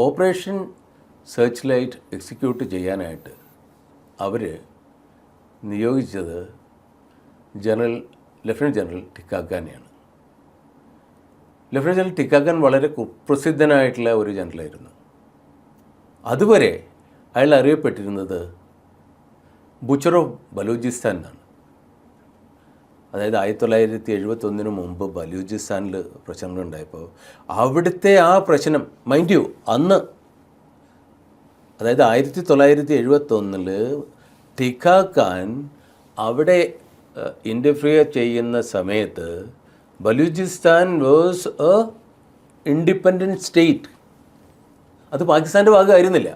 Operation search light execute ചെയ്യാനായിട്ട് അവർ നിയോഗിച്ചത് lieutenant general ടിക്കാഖാനെയാണ്. Lieutenant general ടിക്കാഖാൻ വളരെ കുപ്രസിദ്ധനായിട്ടുള്ള ഒരു ജനറലായിരുന്നു. അതുവരെ അയാൾ അറിയപ്പെട്ടിരുന്നത് ബുച്ചർ ഓഫ് ബലൂചിസ്ഥാൻ എന്നാണ്. അതായത് 1971 മുമ്പ് ബലൂചിസ്ഥാനിൽ പ്രശ്നങ്ങളുണ്ടായപ്പോൾ അവിടുത്തെ ആ പ്രശ്നം, മൈൻഡ് യു, അന്ന് അതായത് 1971 ടിക്കാഖാൻ അവിടെ ഇൻ്റർഫിയർ ചെയ്യുന്ന സമയത്ത് Balochistan was A independent state. അത് പാകിസ്ഥാൻ്റെ ഭാഗമായിരുന്നില്ല.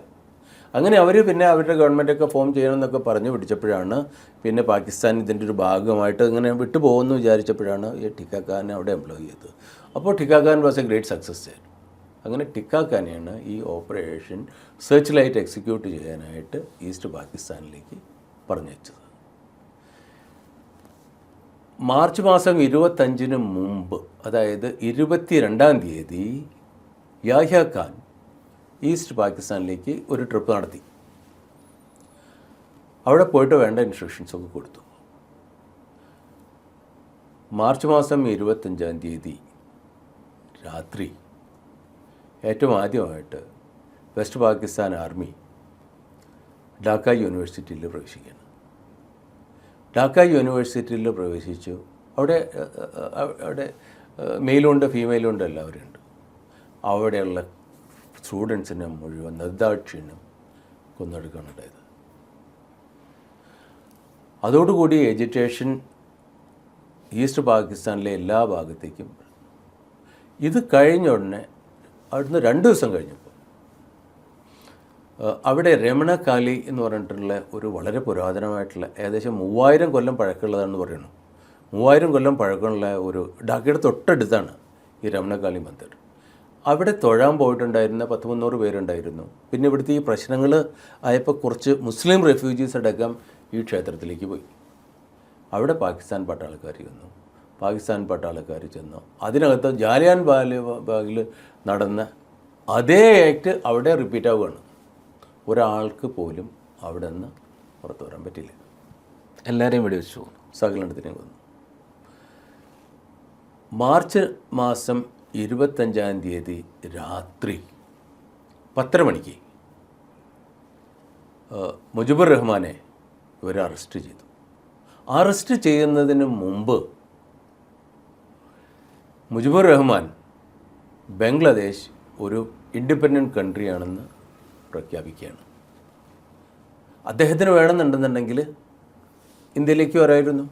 അങ്ങനെ അവർ പിന്നെ അവരുടെ ഗവൺമെൻറ്റൊക്കെ ഫോം ചെയ്യണമെന്നൊക്കെ പറഞ്ഞു പിടിച്ചപ്പോഴാണ് പിന്നെ പാകിസ്ഥാൻ ഇതിൻ്റെ ഒരു ഭാഗമായിട്ട് ഇങ്ങനെ വിട്ടുപോകുമെന്ന് വിചാരിച്ചപ്പോഴാണ് ഈ ടിക്കാഖാനെ അവിടെ എംപ്ലോയ് ചെയ്തത്. അപ്പോൾ ടിക്കാഖാൻ വാസ് എ ഗ്രേറ്റ് സക്സസ്. അങ്ങനെ ടിക്കാഖാനെയാണ് ഈ ഓപ്പറേഷൻ സെർച്ച് ലൈറ്റ് എക്സിക്യൂട്ട് ചെയ്യാനായിട്ട് ഈസ്റ്റ് പാകിസ്ഥാനിലേക്ക് പറഞ്ഞയച്ചത്. മാർച്ച് മാസം 25 മുമ്പ്, അതായത് 22-ാം തീയതി യാഹ്യ ഖാൻ ഈസ്റ്റ് പാകിസ്ഥാനിലേക്ക് ഒരു ട്രിപ്പ് നടത്തി. അവിടെ പോയിട്ട് വേണ്ട ഇൻസ്ട്രക്ഷൻസൊക്കെ കൊടുത്തു. മാർച്ച് മാസം 25-ാം തീയതി രാത്രി ഏറ്റവും ആദ്യമായിട്ട് വെസ്റ്റ് പാകിസ്ഥാൻ ആർമി ഡാക്ക യൂണിവേഴ്സിറ്റിയിൽ പ്രവേശിക്കുകയാണ്. ഡാക്ക യൂണിവേഴ്സിറ്റിയിൽ പ്രവേശിച്ചു. അവിടെ മെയിലുണ്ട് ഫീമെയിലുണ്ട് എല്ലാവരും ഉണ്ട്. അവിടെയുള്ള സ്റ്റുഡൻസിനെ മുഴുവൻ നിർദാക്ഷിണ്യം കൊന്നെടുക്കുകയാണുണ്ടായത്. അതോടുകൂടി എഡ്യൂക്കേഷൻ ഈസ്റ്റ് പാകിസ്ഥാനിലെ എല്ലാ ഭാഗത്തേക്കും. ഇത് കഴിഞ്ഞ ഉടനെ അവിടുന്ന് 2 ദിവസം കഴിഞ്ഞപ്പോൾ അവിടെ രമണ കാലി എന്ന് പറഞ്ഞിട്ടുള്ള ഒരു വളരെ പുരാതനമായിട്ടുള്ള ഏകദേശം 3000 കൊല്ലം പഴക്കമുള്ളതാണെന്ന് പറയുന്നു. 3000 കൊല്ലം പഴക്കമുള്ള ഒരു ഡാക്കയുടെ തൊട്ടടുത്താണ് ഈ രമണ കാലി മന്ദിർ. അവിടെ തൊഴാൻ പോയിട്ടുണ്ടായിരുന്ന 100-300 പേരുണ്ടായിരുന്നു. പിന്നെ ഇവിടുത്തെ ഈ പ്രശ്നങ്ങൾ ആയപ്പോൾ കുറച്ച് മുസ്ലിം റെഫ്യൂജീസ് അടക്കം ഈ ക്ഷേത്രത്തിലേക്ക് പോയി. അവിടെ പാകിസ്ഥാൻ പട്ടാളക്കാർ ചെന്നു. അതിനകത്ത് ജാലിയൻ ബാഗിൽ നടന്ന അതേ ആക്ട് അവിടെ റിപ്പീറ്റ് ആവുകയാണ്. ഒരാൾക്ക് പോലും അവിടെ നിന്ന് പുറത്തു വരാൻ പറ്റില്ല. എല്ലാവരെയും വെടിവെച്ചു, സകലത്തിനെയും കൊന്നു. മാർച്ച് മാസം 25-ാം തീയതി രാത്രി 10:30 മണിക്ക് മുജിബുർ റഹ്മാനെ ഇവർ അറസ്റ്റ് ചെയ്തു. അറസ്റ്റ് ചെയ്യുന്നതിന് മുമ്പ് മുജിബുർ റഹ്മാൻ ബംഗ്ലാദേശ് ഒരു ഇൻഡിപെൻഡൻറ്റ് കൺട്രിയാണെന്ന് പ്രഖ്യാപിക്കുകയാണ്. അദ്ദേഹത്തിന് വേണമെന്നുണ്ടെന്നുണ്ടെങ്കിൽ ഇന്ത്യയിലേക്ക് വരായിരുന്നു.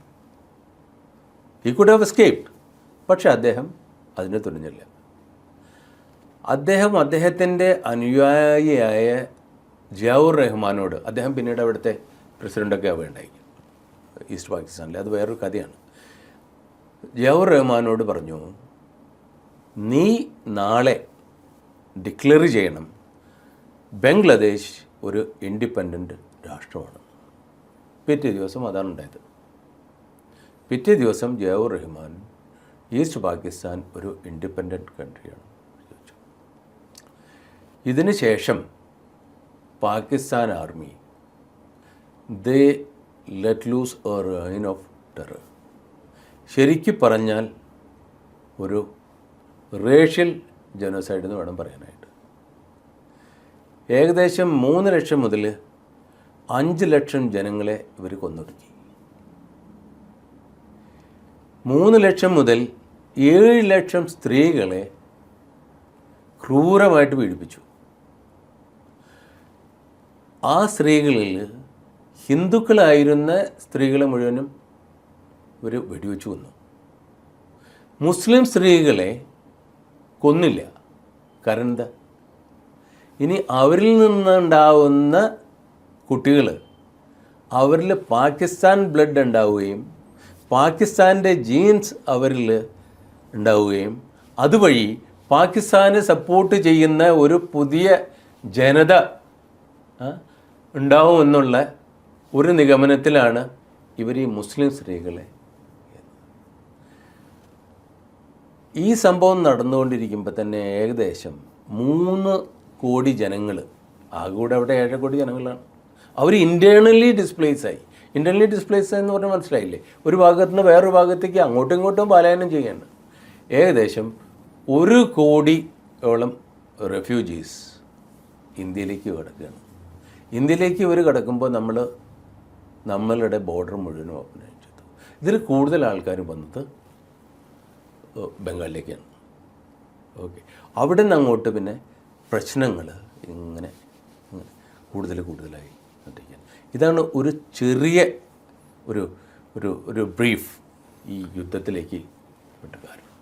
He could have escaped. പക്ഷെ അദ്ദേഹം അതിന് തുനിഞ്ഞില്ല. അദ്ദേഹത്തിൻ്റെ അനുയായിയായ ജിയാവുർ റഹ്മാനോട്, അദ്ദേഹം പിന്നീട് അവിടുത്തെ പ്രസിഡൻ്റൊക്കെ ആവുകയുണ്ടായി ഈസ്റ്റ് പാകിസ്ഥാനിൽ, അത് വേറൊരു കഥയാണ്. ജിയാവുർ റഹ്മാനോട് പറഞ്ഞു, നീ നാളെ ഡിക്ലെയർ ചെയ്യണം ബംഗ്ലാദേശ് ഒരു ഇൻഡിപെൻഡൻറ്റ് രാഷ്ട്രമാണ്. പിറ്റേ ദിവസം അതാണ് ഉണ്ടായത്. പിറ്റേ ദിവസം ജിയാവുർ റഹ്മാൻ ഈസ്റ്റ് പാകിസ്ഥാൻ ഒരു ഇൻഡിപെൻഡൻറ്റ് കൺട്രിയാണ് ചോദിച്ചു. ഇതിന് ശേഷം Pakistan army they let loose A reign of terror. ശരിക്കും പറഞ്ഞാൽ ഒരു റേഷ്യൽ ജനോസൈഡ് എന്ന് വേണം പറയാനായിട്ട്. ഏകദേശം 3 ലക്ഷം മുതൽ 5 ലക്ഷം ജനങ്ങളെ ഇവർ കൊന്നൊടുക്കി. 3 ലക്ഷം മുതൽ 7 ലക്ഷം സ്ത്രീകളെ ക്രൂരമായിട്ട് പീഡിപ്പിച്ചു. ആ സ്ത്രീകളിൽ ഹിന്ദുക്കളായിരുന്ന സ്ത്രീകളെ മുഴുവനും ഇവർ വെടിവെച്ചു കൊന്നു. മുസ്ലിം സ്ത്രീകളെ കൊന്നില്ല. കാരണം എന്താ? ഇനി അവരിൽ നിന്നുണ്ടാവുന്ന കുട്ടികൾ, അവരിൽ പാകിസ്ഥാൻ ബ്ലഡ് ഉണ്ടാവുകയും പാകിസ്ഥാൻ്റെ ജീൻസ് അവരിൽ ഉണ്ടാവുകയും അതുവഴി പാകിസ്ഥാനെ സപ്പോർട്ട് ചെയ്യുന്ന ഒരു പുതിയ ജനത ഉണ്ടാവുമെന്നുള്ള ഒരു നിഗമനത്തിലാണ് ഇവർ ഈ മുസ്ലിം സ്ത്രീകളെ. ഈ സംഭവം നടന്നുകൊണ്ടിരിക്കുമ്പോൾ തന്നെ ഏകദേശം 3 കോടി ജനങ്ങൾ, ആകെ കൂടെ അവിടെ 7 കോടി ജനങ്ങളാണ്. അവർ ഇൻറ്റേർണലി ഡിസ്പ്ലേസ് ആയി. ഇൻറ്റേർണലി ഡിസ്പ്ലേസ് എന്ന് പറഞ്ഞാൽ മനസ്സിലായില്ലേ? ഒരു ഭാഗത്ത് നിന്ന് വേറൊരു ഭാഗത്തേക്ക് അങ്ങോട്ടും ഇങ്ങോട്ടും പലായനം ചെയ്യേണ്ട ഏകദേശം 1 കോടിയോളം റെഫ്യൂജീസ് ഇന്ത്യയിലേക്ക് കിടക്കുകയാണ്. ഇന്ത്യയിലേക്ക് ഇവർ കിടക്കുമ്പോൾ നമ്മളുടെ ബോർഡർ മുഴുവനും ഓപ്പൺ ചെയ്തു. ഇതിൽ കൂടുതൽ ആൾക്കാർ വന്നത് ബംഗാളിലേക്കാണ്. ഓക്കെ, അവിടെ നിന്ന് അങ്ങോട്ട് പിന്നെ പ്രശ്നങ്ങൾ ഇങ്ങനെ കൂടുതലായി കൊണ്ടിരിക്കുകയാണ്. ഇതാണ് ഒരു ചെറിയ ഒരു ബ്രീഫ് ഈ യുദ്ധത്തിലേക്ക് വിട്ട കാരണം.